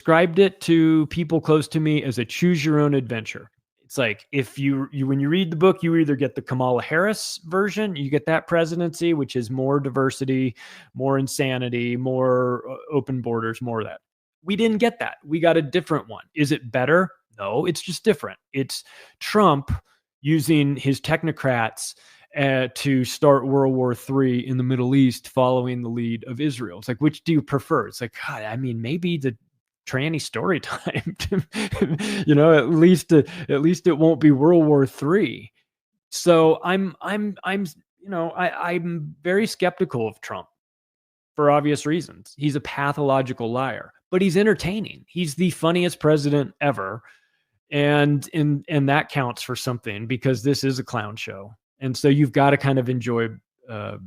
described it to people close to me as a choose your own adventure. It's like, if you when you read the book, you either get the Kamala Harris version, you get that presidency, which is more diversity, more insanity, more open borders, more of that. We didn't get that. We got a different one. Is it better? No, it's just different. It's Trump using his technocrats to start World War III in the Middle East, following the lead of Israel. It's like, which do you prefer? It's like, God, I mean, maybe the tranny story time. At least it won't be World War III. So I'm very skeptical of Trump for obvious reasons. He's a pathological liar, but he's entertaining. He's the funniest president ever. And that counts for something, because this is a clown show. And so you've got to kind of enjoy as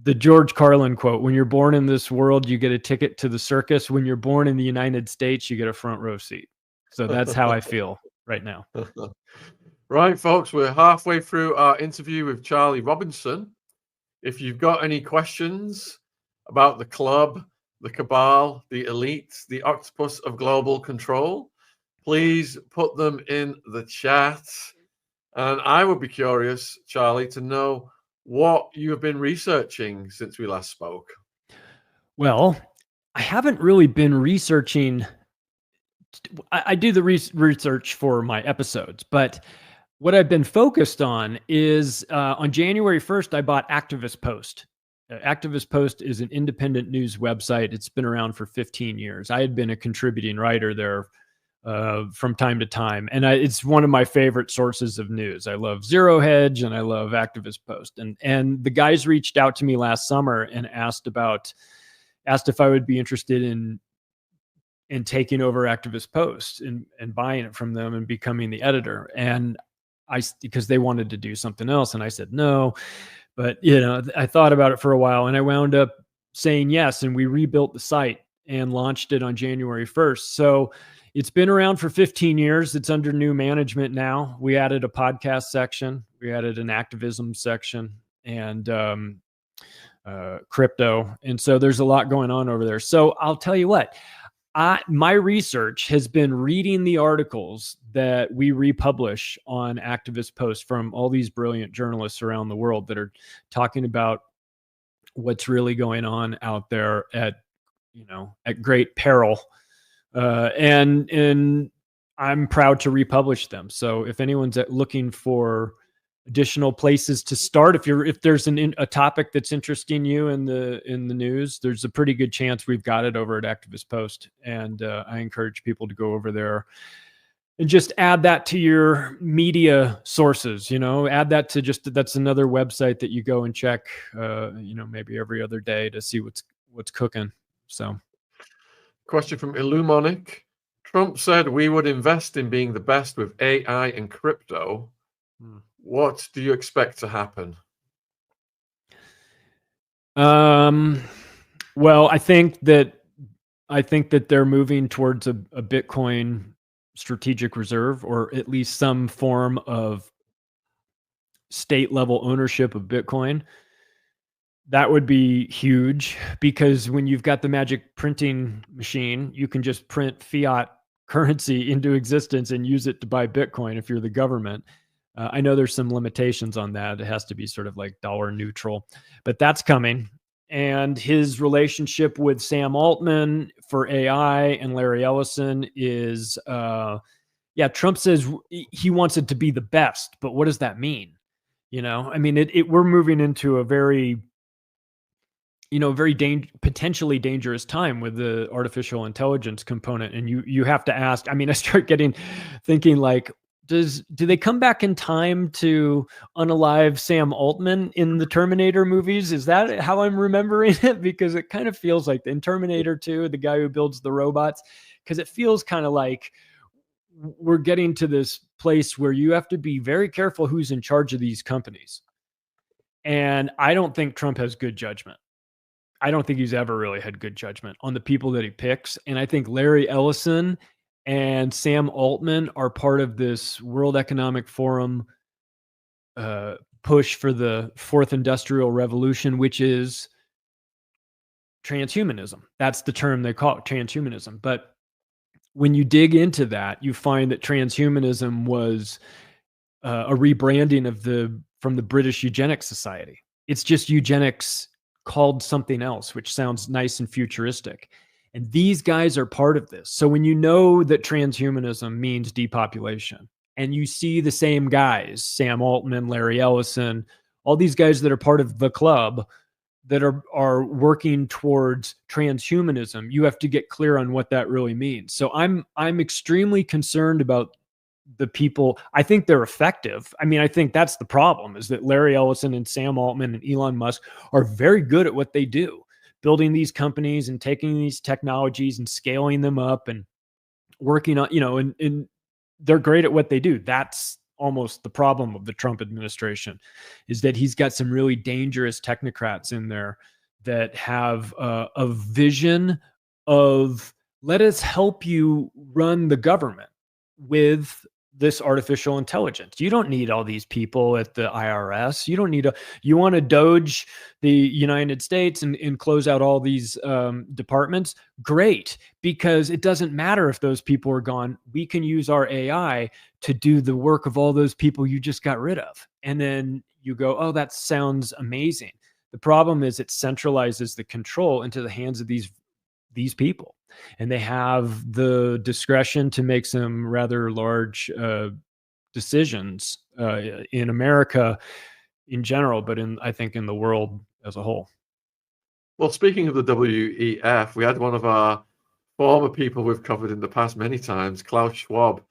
the George Carlin quote, when you're born in this world, you get a ticket to the circus. When you're born in the United States, you get a front row seat. So that's how I feel right now. Right, folks, we're halfway through our interview with Charlie Robinson. If you've got any questions about the club, the cabal, the elite, the octopus of global control, please put them in the chat. And I would be curious, Charlie, to know what you have been researching since we last spoke. Well, I haven't really been researching. I do the research for my episodes, but what I've been focused on is on January 1st, I bought Activist Post. Activist Post is an independent news website. It's been around for 15 years. I had been a contributing writer there from time to time. And it's one of my favorite sources of news. I love Zero Hedge and I love Activist Post. And the guys reached out to me last summer and asked if I would be interested in taking over Activist Post and buying it from them and becoming the editor. And because they wanted to do something else. And I said no. But, I thought about it for a while and I wound up saying yes. And we rebuilt the site and launched it on January 1st. So it's been around for 15 years. It's under new management now. We added a podcast section. We added an activism section and crypto. And so there's a lot going on over there. So I'll tell you what, my research has been reading the articles that we republish on Activist Post from all these brilliant journalists around the world that are talking about what's really going on out there at great peril. And I'm proud to republish them. So if anyone's looking for additional places to start, if there's a topic that's interesting you in the news, there's a pretty good chance we've got it over at Activist Post. And I encourage people to go over there and just add that to your media sources, add that to that's another website that you go and check, maybe every other day to see what's cooking. So. Question from Illumonic. Trump said we would invest in being the best with AI and crypto. What do you expect to happen? Well, I think that they're moving towards a Bitcoin strategic reserve, or at least some form of state level ownership of Bitcoin. That would be huge, because when you've got the magic printing machine, you can just print fiat currency into existence and use it to buy Bitcoin if you're the government. I know there's some limitations on that. It has to be sort of like dollar neutral, but that's coming. And his relationship with Sam Altman for AI and Larry Ellison is, Trump says he wants it to be the best, but what does that mean? We're moving into a very potentially dangerous time with the artificial intelligence component. And you have to ask, I start thinking like, do they come back in time to unalive Sam Altman in the Terminator movies? Is that how I'm remembering it? Because it kind of feels like in Terminator 2, the guy who builds the robots, because it feels kind of like we're getting to this place where you have to be very careful who's in charge of these companies. And I don't think Trump has good judgment. I don't think he's ever really had good judgment on the people that he picks. And I think Larry Ellison and Sam Altman are part of this World Economic Forum push for the fourth industrial revolution, which is transhumanism. That's the term they call it, transhumanism. But when you dig into that, you find that transhumanism was a rebranding from the British Eugenics Society. It's just eugenics called something else, which sounds nice and futuristic. And these guys are part of this. So when you know that transhumanism means depopulation, and you see the same guys, Sam Altman, Larry Ellison, all these guys that are part of the club that are working towards transhumanism, you have to get clear on what that really means. So I'm extremely concerned about the people. I think they're effective. I mean, I think that's the problem, is that Larry Ellison and Sam Altman and Elon Musk are very good at what they do, building these companies and taking these technologies and scaling them up and working on, and they're great at what they do. That's almost the problem of the Trump administration, is that he's got some really dangerous technocrats in there that have a vision of, let us help you run the government with this artificial intelligence. You don't need all these people at the IRS. You don't need you want to doge the United States and close out all these departments. Great, because it doesn't matter if those people are gone. We can use our AI to do the work of all those people you just got rid of. And then you go, oh, that sounds amazing. The problem is it centralizes the control into the hands of these people, and they have the discretion to make some rather large decisions in America in general, but I think in the world as a whole. Well, speaking of the WEF, we had one of our former people we've covered in the past many times, Klaus Schwab,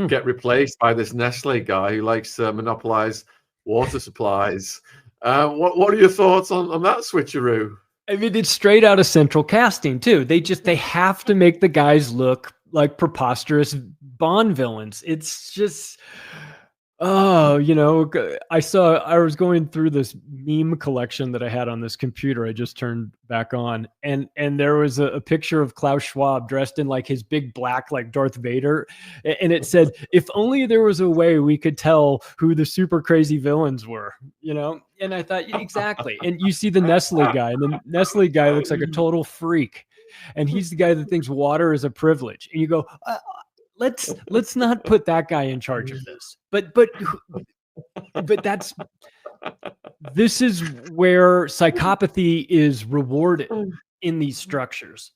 get replaced by this Nestle guy who likes to monopolize water supplies. What are your thoughts on that switcheroo? I mean, it's straight out of central casting too. They have to make the guys look like preposterous Bond villains. It's just, I was going through this meme collection that I had on this computer I just turned back on, and there was a picture of Klaus Schwab dressed in like his big black, like Darth Vader, and it said, if only there was a way we could tell who the super crazy villains were, and I thought, exactly. And you see the Nestle guy, and the Nestle guy looks like a total freak, and he's the guy that thinks water is a privilege, and you go, let's not put that guy in charge of this. But this is where psychopathy is rewarded in these structures.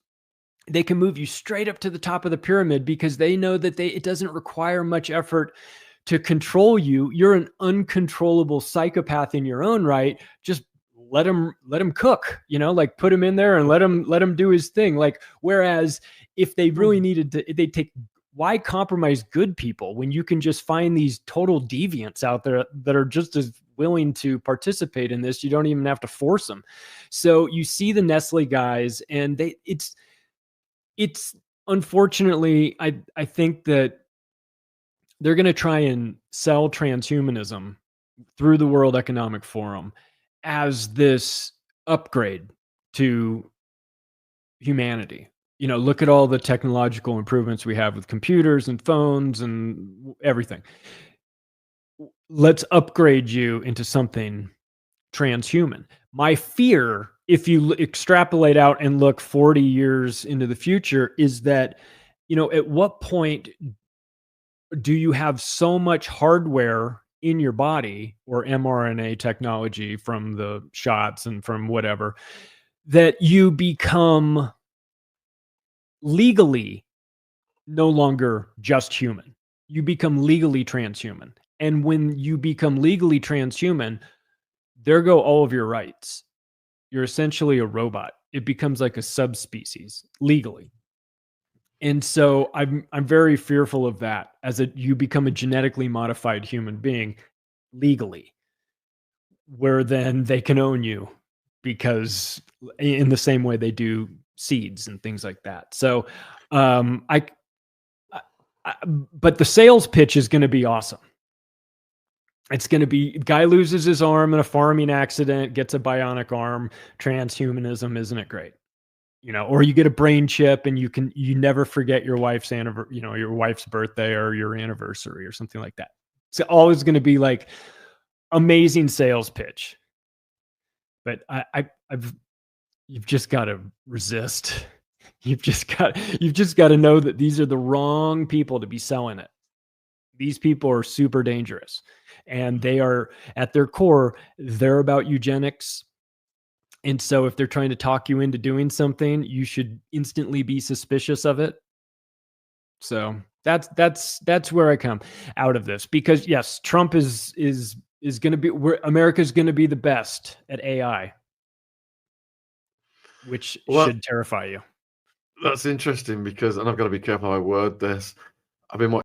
They can move you straight up to the top of the pyramid because they know that it doesn't require much effort to control you. You're an uncontrollable psychopath in your own right. Just let him cook, like put him in there and let him do his thing. Like, whereas if they really needed to, they take, why compromise good people when you can just find these total deviants out there that are just as willing to participate in this? You don't even have to force them. So you see the Nestle guys, and it's unfortunately, I think that they're going to try and sell transhumanism through the World Economic Forum as this upgrade to humanity. Look at all the technological improvements we have with computers and phones and everything. Let's upgrade you into something transhuman. My fear, if you extrapolate out and look 40 years into the future, is that, at what point do you have so much hardware in your body, or mRNA technology from the shots and from whatever, that you become legally no longer just human? You become legally transhuman. And when you become legally transhuman, there go all of your rights. You're essentially a robot. It becomes like a subspecies legally. And so I'm very fearful of that, you become a genetically modified human being legally, where then they can own you, because in the same way they do seeds and things like that. So but the sales pitch is going to be awesome. It's going to be, guy loses his arm in a farming accident, gets a bionic arm, transhumanism, isn't it great? Or you get a brain chip and you never forget your wife's your wife's birthday or your anniversary or something like that. It's always going to be like amazing sales pitch. But you've just got to resist. You've just got to know that these are the wrong people to be selling it. These people are super dangerous, and they are, at their core, they're about eugenics. And so if they're trying to talk you into doing something, you should instantly be suspicious of it. So that's where I come out of this, because yes, Trump is going to be, where America's going to be the best at AI, which Well, should terrify you. that's interesting because, and I've got to be careful how I word this. I've been watching